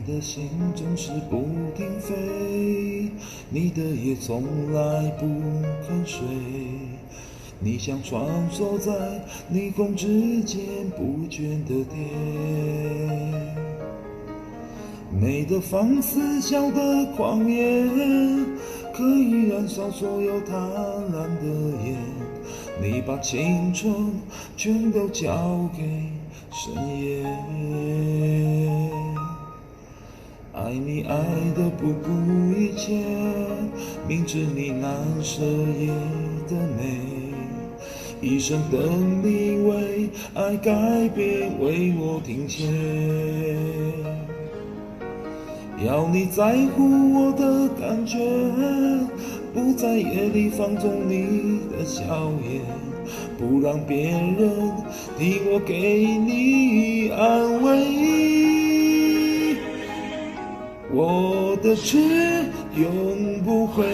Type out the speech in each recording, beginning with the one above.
的心总是不停飞，你的夜从来不肯睡，你像穿梭在霓虹之间不倦的蝶，美的放肆，笑的狂野，可以燃烧所有贪婪的眼，你把青春全都交给深夜，爱你爱得不顾一切，明知你难舍也的美，一生等你为爱改变，为我停歇，要你在乎我的感觉，不在夜里放纵你的笑颜，不让别人替我给你安慰。我的痴永不会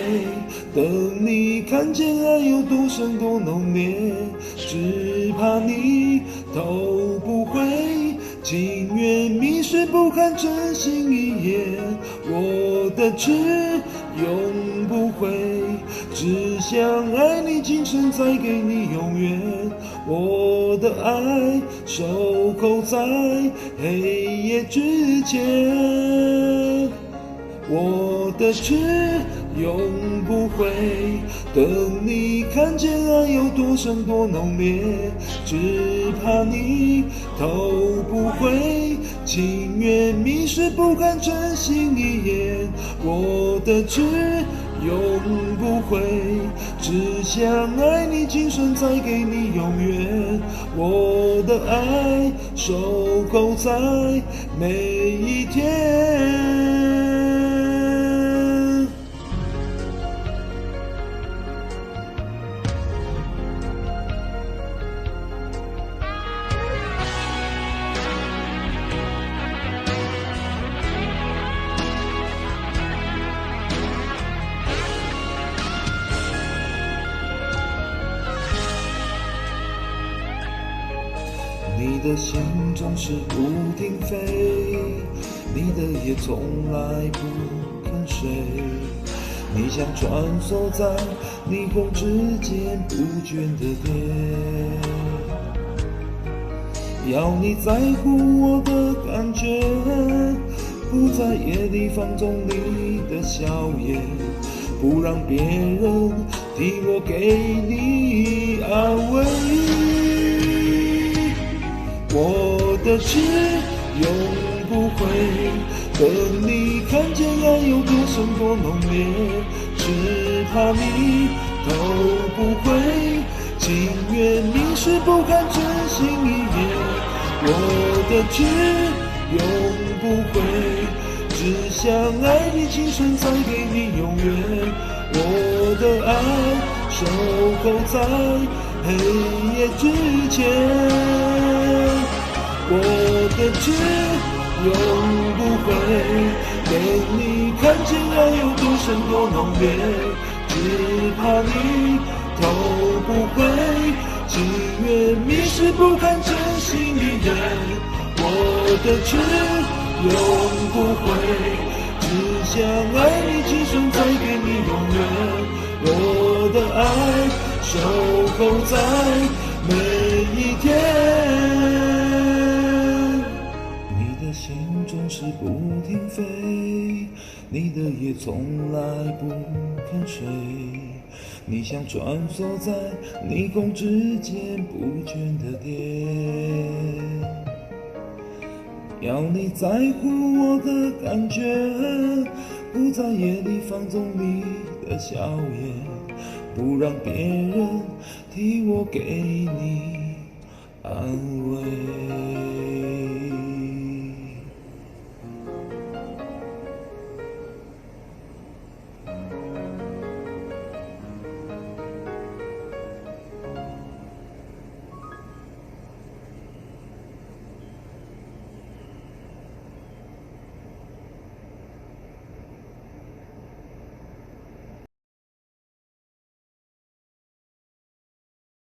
等你看见爱有多深多浓烈，只怕你都不会，情愿迷失不堪真心一眼。我的痴永不会，只想爱你今生再给你永远，我的爱守候在黑夜之前，我的痴永不会等你看见爱有多深多浓烈，只怕你都不会，情愿迷失不敢真心一眼。我的痴永不会，只想爱你今生再给你永远，我的爱守候在每一天。你的心总是不停飞，你的夜从来不肯睡，你像穿梭在霓虹之间不倦的蝶，要你在乎我的感觉，不在夜里放纵你的笑颜，不让别人替我给你安慰。我的痴永不会等你看见爱有多深多浓烈，只怕你都不会，情愿迷失不敢真心一眼。我的痴永不会，只想爱你今生再给你永远，我的爱守候在黑夜之前，我的痴永不会等你看见爱有多深多浓烈，只怕你都不会，情愿迷失不敢真心一眼。我的痴永不会，只想爱你今生再给你永远，我的爱守候在每一天。你的心总是不停飞，你的夜从来不肯睡，你像穿梭在霓虹之间不倦的蝶，要你在乎我的感觉，不在夜里放纵你的笑颜，不让别人替我给你安慰。